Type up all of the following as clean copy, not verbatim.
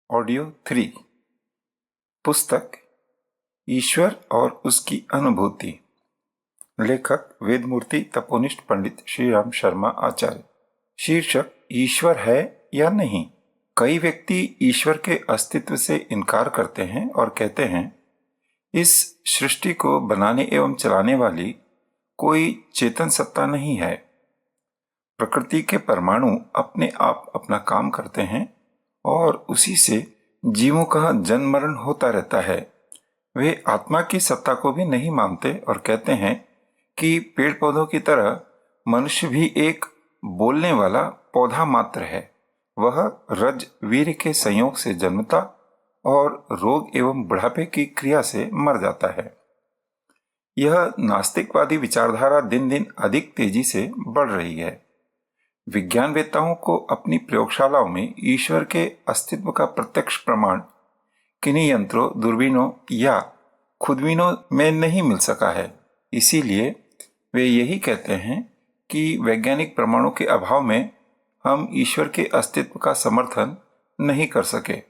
Audio 3 पुस्तक ईश्वर और उसकी अनुभूति। लेखक वेदमूर्ति तपोनिष्ठ पंडित श्री राम शर्मा आचार्य। शीर्षक ईश्वर है या नहीं। कई व्यक्ति ईश्वर के अस्तित्व से इनकार करते हैं और कहते हैं इस सृष्टि को बनाने एवं चलाने वाली कोई चेतन सत्ता नहीं है। प्रकृति के परमाणु अपने आप अपना काम करते हैं और उसी से जीवों का जन्म मरण होता रहता है। वे आत्मा की सत्ता को भी नहीं मानते और कहते हैं कि पेड़ पौधों की तरह मनुष्य भी एक बोलने वाला पौधा मात्र है। वह रज वीर्य के संयोग से जन्मता और रोग एवं बुढ़ापे की क्रिया से मर जाता है। यह नास्तिकवादी विचारधारा दिन दिन अधिक तेजी से बढ़ रही है। विज्ञानवेत्ताओं को अपनी प्रयोगशालाओं में ईश्वर के अस्तित्व का प्रत्यक्ष प्रमाण किन्हीं यंत्रों, दूरबीनों या खुदबीनों में नहीं मिल सका है। इसीलिए वे यही कहते हैं कि वैज्ञानिक प्रमाणों के अभाव में हम ईश्वर के अस्तित्व का समर्थन नहीं कर सके।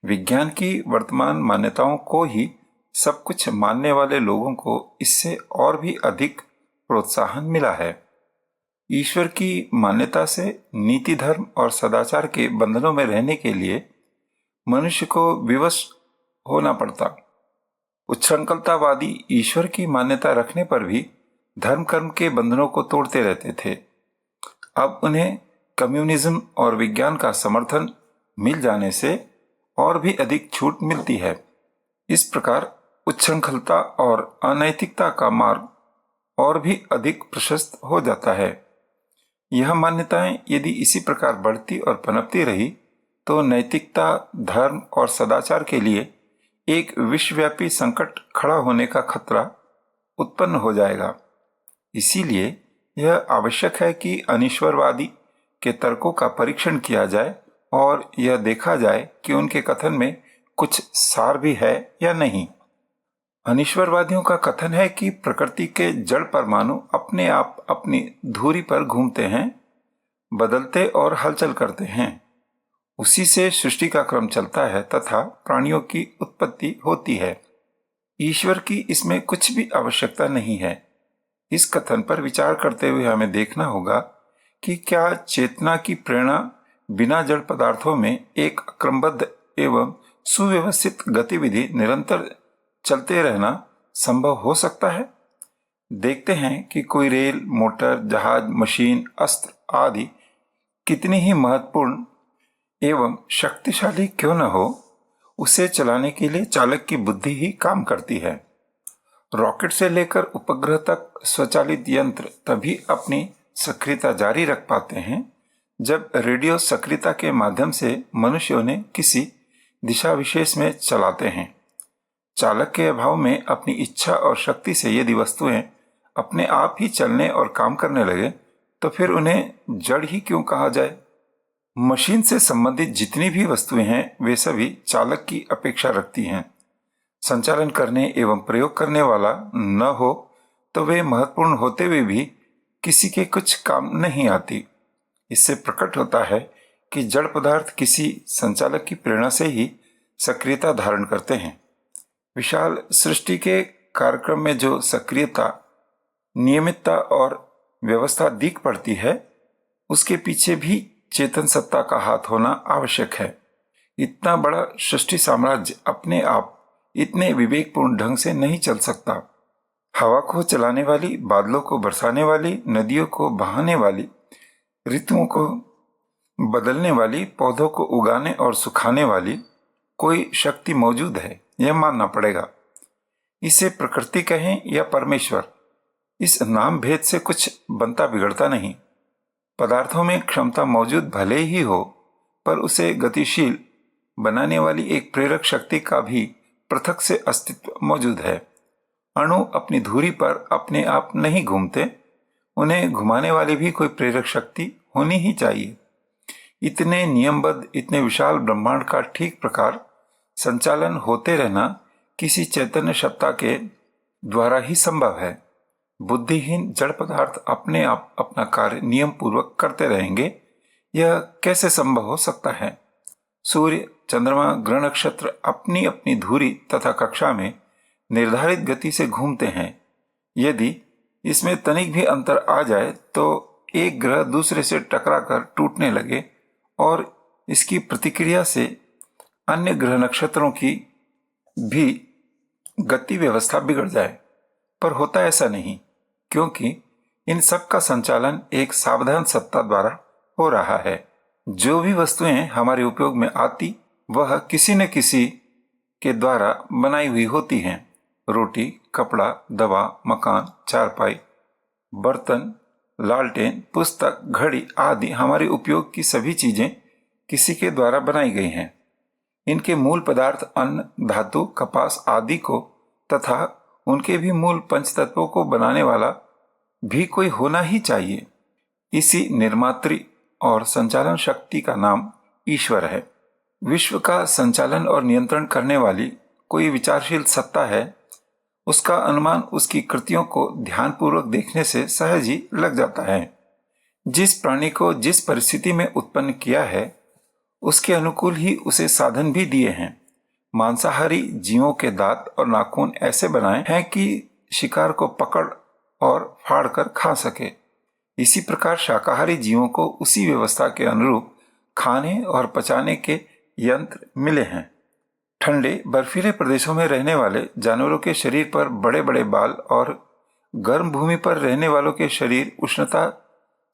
विज्ञान की वर्तमान मान्यताओं को ही सब कुछ मानने वाले लोगों को इससे और भी अधिक प्रोत्साहन मिला है। ईश्वर की मान्यता से नीति, धर्म और सदाचार के बंधनों में रहने के लिए मनुष्य को विवश होना पड़ता। उच्छृंखलतावादी ईश्वर की मान्यता रखने पर भी धर्म कर्म के बंधनों को तोड़ते रहते थे। अब उन्हें कम्युनिज्म और विज्ञान का समर्थन मिल जाने से और भी अधिक छूट मिलती है। इस प्रकार उच्छृंखलता और अनैतिकता का मार्ग और भी अधिक प्रशस्त हो जाता है। यह मान्यताएं यदि इसी प्रकार बढ़ती और पनपती रही तो नैतिकता, धर्म और सदाचार के लिए एक विश्वव्यापी संकट खड़ा होने का खतरा उत्पन्न हो जाएगा। इसीलिए यह आवश्यक है कि अनीश्वरवादी के तर्कों का परीक्षण किया जाए और यह देखा जाए कि उनके कथन में कुछ सार भी है या नहीं। अनीश्वरवादियों का कथन है कि प्रकृति के जड़ परमाणु अपने आप अपनी धुरी पर घूमते हैं, बदलते और हलचल करते हैं। उसी से सृष्टि का क्रम चलता है तथा प्राणियों की उत्पत्ति होती है। ईश्वर की इसमें कुछ भी आवश्यकता नहीं है। इस कथन पर विचार करते हुए हमें देखना होगा कि क्या चेतना की प्रेरणा बिना जड़ पदार्थों में एक क्रमबद्ध एवं सुव्यवस्थित गतिविधि निरंतर चलते रहना संभव हो सकता है। देखते हैं कि कोई रेल, मोटर, जहाज, मशीन, अस्त्र आदि कितनी ही महत्वपूर्ण एवं शक्तिशाली क्यों न हो, उसे चलाने के लिए चालक की बुद्धि ही काम करती है। रॉकेट से लेकर उपग्रह तक स्वचालित यंत्र तभी अपनी सक्रियता जारी रख पाते हैं जब रेडियो सक्रियता के माध्यम से मनुष्यों ने किसी दिशा विशेष में चलाते हैं। चालक के अभाव में अपनी इच्छा और शक्ति से यदि वस्तुएं अपने आप ही चलने और काम करने लगे तो फिर उन्हें जड़ ही क्यों कहा जाए। मशीन से संबंधित जितनी भी वस्तुएं हैं वे सभी चालक की अपेक्षा रखती हैं। संचालन करने एवं प्रयोग करने वाला न हो तो वे महत्वपूर्ण होते हुए भी किसी के कुछ काम नहीं आती। इससे प्रकट होता है कि जड़ पदार्थ किसी संचालक की प्रेरणा से ही सक्रियता धारण करते हैं। विशाल सृष्टि के कार्यक्रम में जो सक्रियता, नियमितता और व्यवस्था दिख पड़ती है उसके पीछे भी चेतन सत्ता का हाथ होना आवश्यक है। इतना बड़ा सृष्टि साम्राज्य अपने आप इतने विवेकपूर्ण ढंग से नहीं चल सकता। हवा को चलाने वाली, बादलों को बरसाने वाली, नदियों को बहाने वाली, ऋतुओं को बदलने वाली, पौधों को उगाने और सुखाने वाली कोई शक्ति मौजूद है, यह मानना पड़ेगा। इसे प्रकृति कहें या परमेश्वर, इस नाम भेद से कुछ बनता बिगड़ता नहीं। पदार्थों में क्षमता मौजूद भले ही हो पर उसे गतिशील बनाने वाली एक प्रेरक शक्ति का भी पृथक से अस्तित्व मौजूद है। अणु अपनी धुरी पर अपने आप नहीं घूमते, उन्हें घुमाने वाली भी कोई प्रेरक शक्ति होनी ही चाहिए। इतने नियमबद्ध, इतने विशाल ब्रह्मांड का ठीक प्रकार संचालन होते रहना किसी चैतन्य सत्ता के द्वारा ही संभव है। बुद्धिहीन जड़ पदार्थ अपने आप अपना कार्य नियम पूर्वक करते रहेंगे, यह कैसे संभव हो सकता है। सूर्य, चंद्रमा, ग्रह, नक्षत्र अपनी अपनी धुरी तथा कक्षा में निर्धारित गति से घूमते हैं। यदि इसमें तनिक भी अंतर आ जाए तो एक ग्रह दूसरे से टकराकर टूटने लगे और इसकी प्रतिक्रिया से अन्य ग्रह नक्षत्रों की भी गति व्यवस्था बिगड़ जाए। पर होता ऐसा नहीं, क्योंकि इन सब का संचालन एक सावधान सत्ता द्वारा हो रहा है। जो भी वस्तुएं हमारे उपयोग में आती वह किसी न किसी के द्वारा बनाई हुई होती हैं। रोटी, कपड़ा, दवा, मकान, चारपाई, बर्तन, लालटेन, पुस्तक, घड़ी आदि हमारे उपयोग की सभी चीजें किसी के द्वारा बनाई गई हैं। इनके मूल पदार्थ अन्न, धातु, कपास आदि को तथा उनके भी मूल पंचतत्वों को बनाने वाला भी कोई होना ही चाहिए। इसी निर्मात्री और संचालन शक्ति का नाम ईश्वर है। विश्व का संचालन और नियंत्रण करने वाली कोई विचारशील सत्ता है, उसका अनुमान उसकी कृतियों को ध्यानपूर्वक देखने से सहज ही लग जाता है। जिस प्राणी को जिस परिस्थिति में उत्पन्न किया है उसके अनुकूल ही उसे साधन भी दिए हैं। मांसाहारी जीवों के दांत और नाखून ऐसे बनाए हैं कि शिकार को पकड़ और फाड़ कर खा सके। इसी प्रकार शाकाहारी जीवों को उसी व्यवस्था के अनुरूप खाने और पचाने के यंत्र मिले हैं। ठंडे बर्फीले प्रदेशों में रहने वाले जानवरों के शरीर पर बड़े बड़े बाल और गर्म भूमि पर रहने वालों के शरीर उष्णता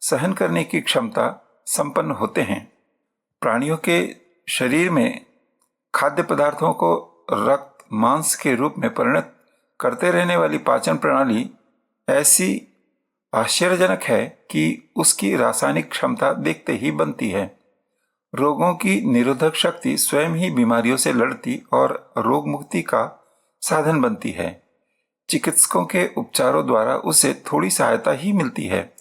सहन करने की क्षमता संपन्न होते हैं। प्राणियों के शरीर में खाद्य पदार्थों को रक्त, मांस के रूप में परिणत करते रहने वाली पाचन प्रणाली ऐसी आश्चर्यजनक है कि उसकी रासायनिक क्षमता देखते ही बनती है। रोगों की निरोधक शक्ति स्वयं ही बीमारियों से लड़ती और रोग मुक्ति का साधन बनती है। चिकित्सकों के उपचारों द्वारा उसे थोड़ी सहायता ही मिलती है।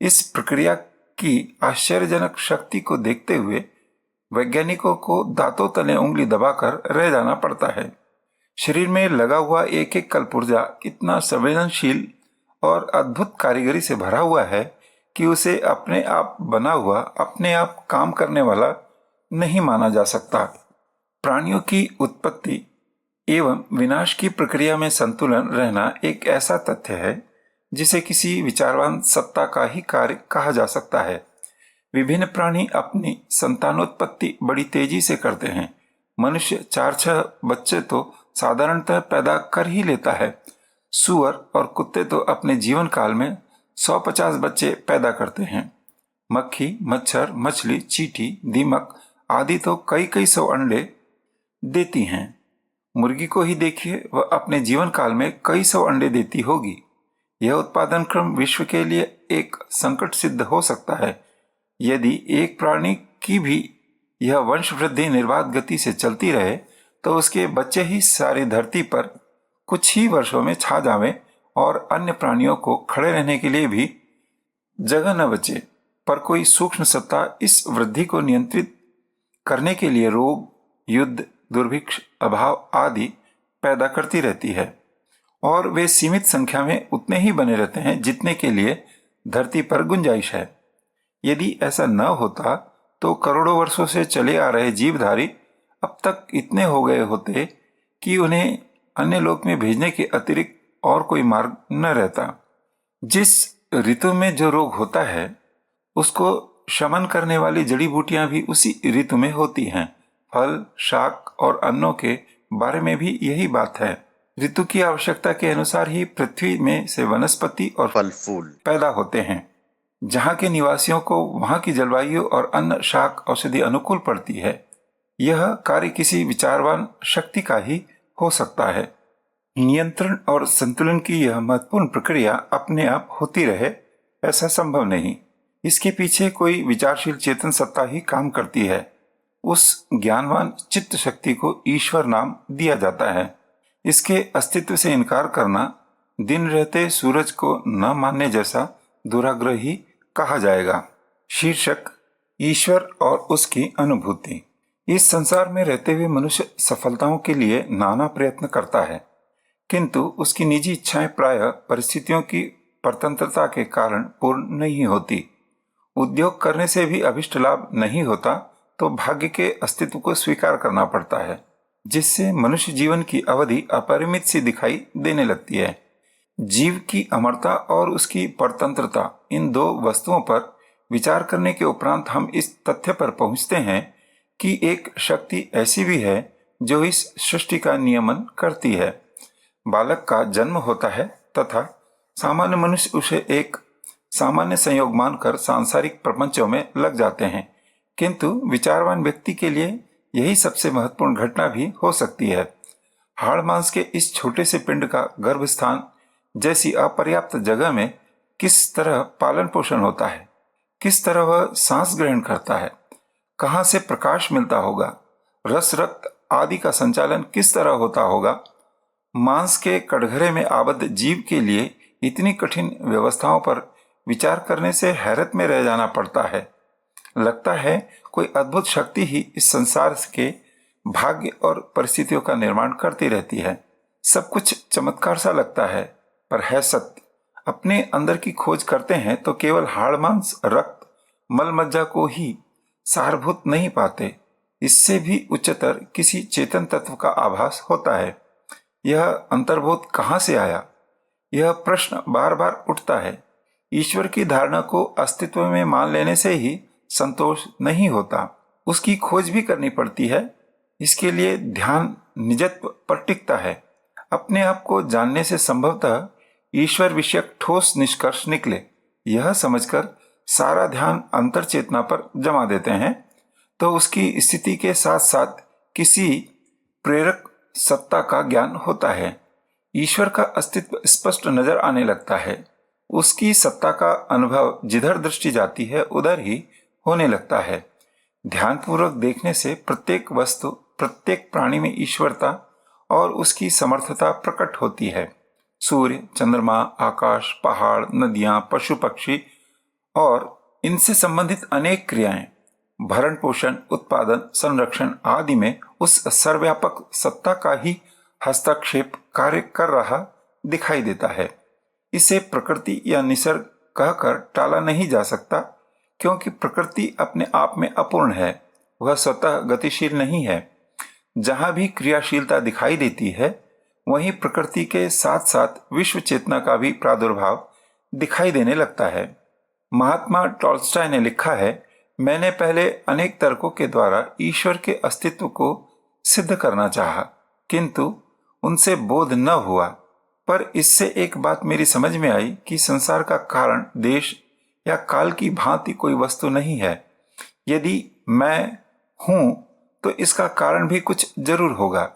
इस प्रक्रिया की आश्चर्यजनक शक्ति को देखते हुए वैज्ञानिकों को दांतों तले उंगली दबाकर रह जाना पड़ता है। शरीर में लगा हुआ एक एक कलपुर्जा इतना संवेदनशील और अद्भुत कारीगरी से भरा हुआ है कि उसे अपने आप बना हुआ, अपने आप काम करने वाला नहीं माना जा सकता। प्राणियों की उत्पत्ति एवं विनाश की प्रक्रिया में संतुलन रहना एक ऐसा तथ्य है जिसे किसी विचारवान सत्ता का ही कार्य कहा जा सकता है। विभिन्न प्राणी अपनी संतानोत्पत्ति बड़ी तेजी से करते हैं। मनुष्य 4-6 बच्चे तो साधारणतः पैदा कर ही लेता है। सूअर और कुत्ते तो अपने जीवन काल में 150 बच्चे पैदा करते हैं। मक्खी, मच्छर, मछली, चींटी, दीमक आदि तो कई सौ अंडे देती हैं। मुर्गी को ही देखिए, वह अपने जीवन काल में कई सौ अंडे देती होगी। यह उत्पादन क्रम विश्व के लिए एक संकट सिद्ध हो सकता है। यदि एक प्राणी की भी यह वंश वृद्धि निर्बाध गति से चलती रहे तो उसके बच्चे ही सारी धरती पर कुछ ही वर्षों में छा जावें और अन्य प्राणियों को खड़े रहने के लिए भी जगह न बचे। पर कोई सूक्ष्म सत्ता इस वृद्धि को नियंत्रित करने के लिए रोग, युद्ध, दुर्भिक्ष, अभाव आदि पैदा करती रहती है और वे सीमित संख्या में उतने ही बने रहते हैं जितने के लिए धरती पर गुंजाइश है। यदि ऐसा न होता तो करोड़ों वर्षों से चले आ रहे जीवधारी अब तक इतने हो गए होते कि उन्हें अन्य लोक में भेजने के अतिरिक्त और कोई मार्ग न रहता। जिस ऋतु में जो रोग होता है उसको शमन करने वाली जड़ी बूटियां भी उसी ऋतु में होती हैं। फल, शाक और अन्नों के बारे में भी यही बात है। ऋतु की आवश्यकता के अनुसार ही पृथ्वी में से वनस्पति और फल फूल पैदा होते हैं। जहाँ के निवासियों को वहाँ की जलवायु और अन्न, शाक, औषधि अनुकूल पड़ती है। यह कार्य किसी विचारवान शक्ति का ही हो सकता है। नियंत्रण और संतुलन की यह महत्वपूर्ण प्रक्रिया अपने आप होती रहे ऐसा संभव नहीं। इसके पीछे कोई विचारशील चेतन सत्ता ही काम करती है। उस ज्ञानवान चित्त शक्ति को ईश्वर नाम दिया जाता है। इसके अस्तित्व से इनकार करना दिन रहते सूरज को न मानने जैसा दुराग्रह ही कहा जाएगा। शीर्षक: ईश्वर और उसकी अनुभूति। इस संसार में रहते हुए मनुष्य सफलताओं के लिए नाना प्रयत्न करता है, किंतु उसकी निजी इच्छाएं प्रायः परिस्थितियों की परतंत्रता के कारण पूर्ण नहीं होती। उद्योग करने से भी अभिष्ट लाभ नहीं होता तो भाग्य के अस्तित्व को स्वीकार करना पड़ता है, जिससे मनुष्य जीवन की अवधि अपरिमित सी दिखाई देने लगती है। जीव की अमरता और उसकी परतंत्रता, इन दो वस्तुओं पर विचार करने के उपरांत हम इस तथ्य पर पहुंचते हैं कि एक शक्ति ऐसी भी है जो इस सृष्टि का नियमन करती है। बालक का जन्म होता है तथा सामान्य मनुष्य उसे एक सामान्य संयोग मानकर सांसारिक प्रपंचों में लग जाते हैं, किंतु विचारवान व्यक्ति के लिए यही सबसे महत्वपूर्ण घटना भी हो सकती है। हाड़ मांस के इस छोटे से पिंड का गर्भ स्थान जैसी अपर्याप्त जगह में किस तरह पालन पोषण होता है, किस तरह वह सांस ग्रहण करता है, कहाँ से प्रकाश मिलता होगा, रस रक्त आदि का संचालन किस तरह होता होगा। मांस के कटघरे में आबद्ध जीव के लिए इतनी कठिन व्यवस्थाओं पर विचार करने से हैरत में रह जाना पड़ता है। लगता है कोई अद्भुत शक्ति ही इस संसार के भाग्य और परिस्थितियों का निर्माण करती रहती है। सब कुछ चमत्कार सा लगता है, पर है सत्य। अपने अंदर की खोज करते हैं तो केवल हाड़ मांस रक्त मल मज्जा को ही सारभूत नहीं पाते, इससे भी उच्चतर किसी चेतन तत्व का आभास होता है। यह अंतर्बोध कहाँ से आया, यह प्रश्न बार बार उठता है। ईश्वर की धारणा को अस्तित्व में मान लेने से ही संतोष नहीं होता, उसकी खोज भी करनी पड़ती है। इसके लिए ध्यान निजत्व पर टिकता है। अपने आप को जानने से संभवतः ईश्वर विषयक ठोस निष्कर्ष निकले, यह समझकर सारा ध्यान अंतर चेतना पर जमा देते हैं तो उसकी स्थिति के साथ साथ किसी प्रेरक सत्ता का ज्ञान होता है। ईश्वर का अस्तित्व स्पष्ट नजर आने लगता है। उसकी सत्ता का अनुभव जिधर दृष्टि जाती है उधर ही होने लगता है। ध्यानपूर्वक देखने से प्रत्येक वस्तु, प्रत्येक प्राणी में ईश्वरता और उसकी समर्थता प्रकट होती है। सूर्य, चंद्रमा, आकाश, पहाड़, नदियां, पशु पक्षी और इनसे संबंधित अनेक क्रियाएं, भरण पोषण, उत्पादन, संरक्षण आदि में उस सर्वव्यापक सत्ता का ही हस्तक्षेप कार्य कर रहा दिखाई देता है। इसे प्रकृति या निसर्ग कहकर टाला नहीं जा सकता, क्योंकि प्रकृति अपने आप में अपूर्ण है, वह स्वतः गतिशील नहीं है। जहां भी क्रियाशीलता दिखाई देती है वहीं प्रकृति के साथ साथ विश्व चेतना का भी प्रादुर्भाव दिखाई देने लगता है। महात्मा टॉल्स्टॉय ने लिखा है, मैंने पहले अनेक तर्कों के द्वारा ईश्वर के अस्तित्व को सिद्ध करना चाहा, किंतु उनसे बोध न हुआ। पर इससे एक बात मेरी समझ में आई कि संसार का कारण देश या काल की भांति कोई वस्तु नहीं है। यदि मैं हूं तो इसका कारण भी कुछ जरूर होगा।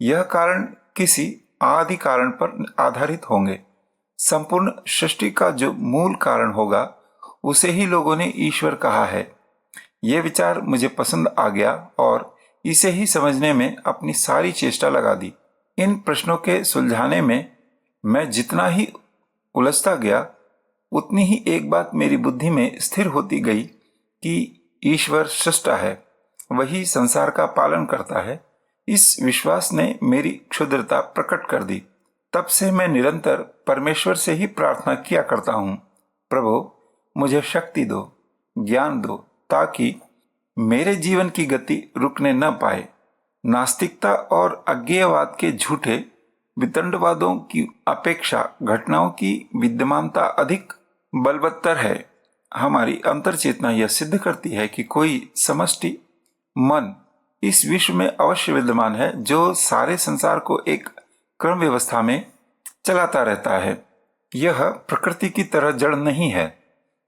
यह कारण किसी आदि कारण पर आधारित होंगे। संपूर्ण सृष्टि का जो मूल कारण होगा उसे ही लोगों ने ईश्वर कहा है। यह विचार मुझे पसंद आ गया और इसे ही समझने में अपनी सारी चेष्टा लगा दी। इन प्रश्नों के सुलझाने में मैं जितना ही उलझता गया उतनी ही एक बात मेरी बुद्धि में स्थिर होती गई कि ईश्वर सृष्टा है, वही संसार का पालन करता है। इस विश्वास ने मेरी क्षुद्रता प्रकट कर दी। तब से मैं निरंतर परमेश्वर से ही प्रार्थना किया करता हूँ, प्रभु मुझे शक्ति दो, ज्ञान दो, ताकि मेरे जीवन की गति रुकने न पाए। नास्तिकता और अज्ञेयवाद के झूठे वितंडवादों की अपेक्षा घटनाओं की विद्यमानता अधिक बलवत्तर है। हमारी अंतर चेतना यह सिद्ध करती है कि कोई समष्टि मन इस विश्व में अवश्य विद्यमान है, जो सारे संसार को एक क्रम व्यवस्था में चलाता रहता है। यह प्रकृति की तरह जड़ नहीं है,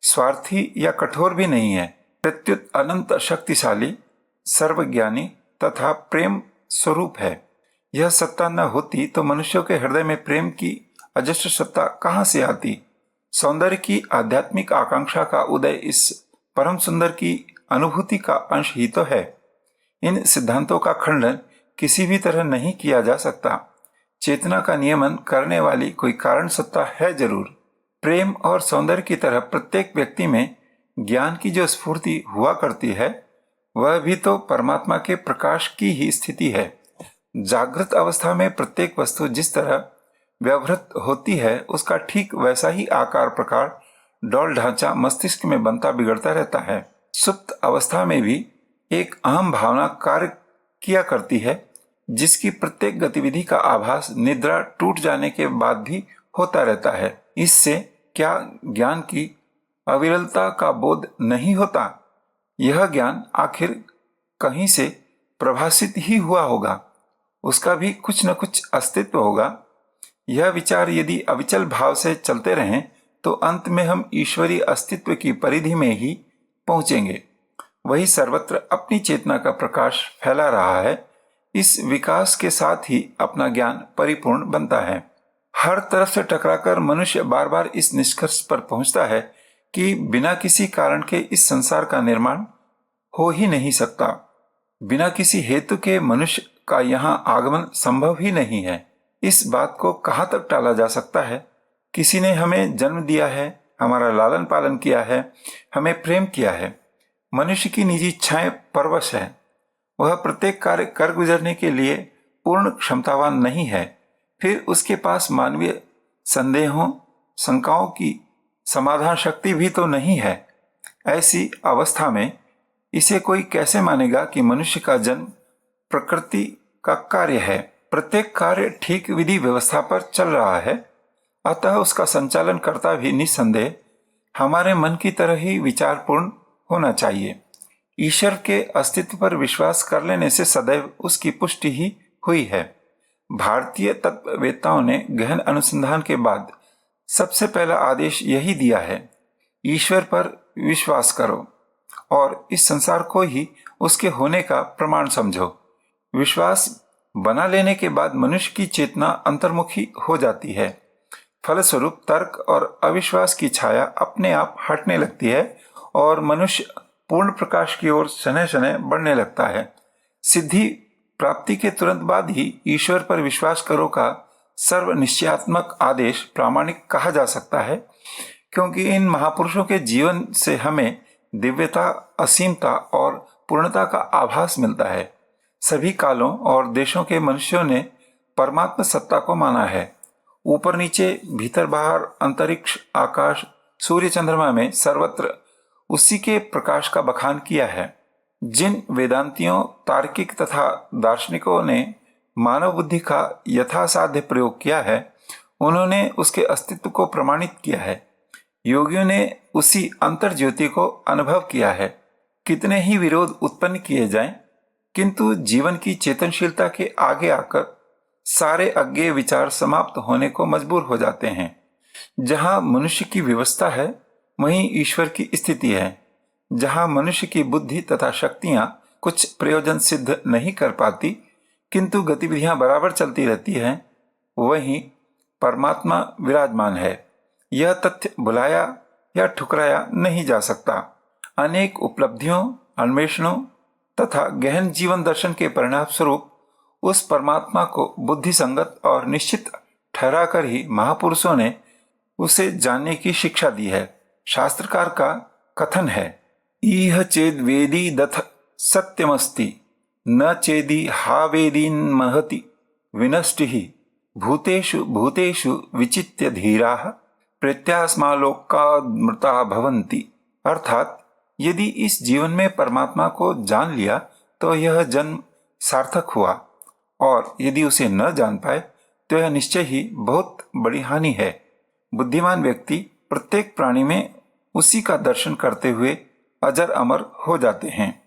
स्वार्थी या कठोर भी नहीं है, प्रत्युत अनंत शक्तिशाली, सर्वज्ञानी तथा प्रेम स्वरूप है। यह सत्ता न होती तो मनुष्यों के हृदय में प्रेम की अजस्र सत्ता कहाँ से आती। सौंदर्य की आध्यात्मिक आकांक्षा का उदय इस परम सुंदर की अनुभूति का अंश ही तो है। इन सिद्धांतों का खंडन किसी भी तरह नहीं किया जा सकता। चेतना का नियमन करने वाली कोई कारण सत्ता है जरूर। प्रेम और सौंदर्य की तरह प्रत्येक व्यक्ति में ज्ञान की जो स्फूर्ति हुआ करती है वह भी तो परमात्मा के प्रकाश की ही स्थिति है। जागृत अवस्था में प्रत्येक वस्तु जिस तरह व्यवहृत होती है उसका ठीक वैसा ही आकार प्रकार डौल ढांचा मस्तिष्क में बनता बिगड़ता रहता है। सुप्त अवस्था में भी एक अहम भावना कार्य किया करती है, जिसकी प्रत्येक गतिविधि का आभास निद्रा टूट जाने के बाद भी होता रहता है। इससे क्या ज्ञान की अविरलता का बोध नहीं होता? यह ज्ञान आखिर कहीं से प्रभासित ही हुआ होगा, उसका भी कुछ न कुछ अस्तित्व होगा। यह विचार यदि अविचल भाव से चलते रहें तो अंत में हम ईश्वरीय अस्तित्व की परिधि में ही पहुंचेंगे। वही सर्वत्र अपनी चेतना का प्रकाश फैला रहा है। इस विकास के साथ ही अपना ज्ञान परिपूर्ण बनता है। हर तरफ से टकराकर मनुष्य बार बार इस निष्कर्ष पर पहुंचता है कि बिना किसी कारण के इस संसार का निर्माण हो ही नहीं सकता। बिना किसी हेतु के मनुष्य का यहाँ आगमन संभव ही नहीं है। इस बात को कहाँ तक टाला जा सकता है? किसी ने हमें जन्म दिया है, हमारा लालन पालन किया है, हमें प्रेम किया है। मनुष्य की निजी इच्छाएं परवश है। वह प्रत्येक कार्य कर गुजरने के लिए पूर्ण क्षमतावान नहीं है। फिर उसके पास मानवीय संदेहों, शंकाओं की समाधान शक्ति भी तो नहीं है। ऐसी अवस्था में इसे कोई कैसे मानेगा कि मनुष्य का जन्म प्रकृति का कार्य है? प्रत्येक कार्य ठीक विधि व्यवस्था पर चल रहा है, अतः उसका संचालन करता भी निस्संदेह हमारे मन की तरह ही विचारपूर्ण होना चाहिए। ईश्वर के अस्तित्व पर विश्वास कर लेने से सदैव उसकी पुष्टि ही हुई है। भारतीय तत्ववेत्ताओं ने गहन अनुसंधान के बाद सबसे पहला आदेश यही दिया है, ईश्वर पर विश्वास करो और इस संसार को ही उसके होने का प्रमाण समझो। विश्वास बना लेने के बाद मनुष्य की चेतना अंतर्मुखी हो जाती है। फलस्वरूप तर्क और अविश्वास की छाया अपने आप हटने लगती है और मनुष्य पूर्ण प्रकाश की ओर शनय शनय बढ़ने लगता है। सिद्धि प्राप्ति के तुरंत बाद ही ईश्वर पर विश्वास करो का सर्वनिश्चयात्मक आदेश प्रामाणिक कहा जा सकता है, क्योंकि इन महापुरुषों के जीवन से हमें दिव्यता, असीमता और पूर्णता का आभास मिलता है। सभी कालों और देशों के मनुष्यों ने परमात्मा सत्ता को माना है। ऊपर नीचे, भीतर बाहर, अंतरिक्ष, आकाश, सूर्य चंद्रमा में सर्वत्र उसी के प्रकाश का बखान किया है। जिन वेदांतियों, तार्किक तथा दार्शनिकों ने मानव बुद्धि का यथासाध्य प्रयोग किया है, उन्होंने उसके अस्तित्व को प्रमाणित किया है। योगियों ने उसी अंतर ज्योति को अनुभव किया है। कितने ही विरोध उत्पन्न किए जाएं, किंतु जीवन की चेतनशीलता के आगे आकर सारे अज्ञेय विचार समाप्त होने को मजबूर हो जाते हैं। जहां मनुष्य की व्यवस्था है, वहीं ईश्वर की स्थिति है। जहां मनुष्य की बुद्धि तथा शक्तियां कुछ प्रयोजन सिद्ध नहीं कर पाती, किंतु गतिविधियां बराबर चलती रहती हैं, वहीं परमात्मा विराजमान है। यह तथ्य भुलाया या ठुकराया नहीं जा सकता। अनेक उपलब्धियों, अन्वेषणों तथा गहन जीवन दर्शन के परिणाम स्वरूप उस परमात्मा को बुद्धि संगत और निश्चित ठहराकर ही महापुरुषों ने उसे जानने की शिक्षा दी है। शास्त्रकार का कथन है, इह चेद वेदी दथ सत्यमस्ति, न चेदी हा वेदीन महति विनष्टि भूतेषु भूतेषु विचित्य धीराः प्रत्यास्मालोकामृता भवन्ति। अर्थात यदि इस जीवन में परमात्मा को जान लिया तो यह जन्म सार्थक हुआ, और यदि उसे न जान पाए तो यह निश्चय ही बहुत बड़ी हानि है। बुद्धिमान व्यक्ति प्रत्येक प्राणी में उसी का दर्शन करते हुए अजर अमर हो जाते हैं।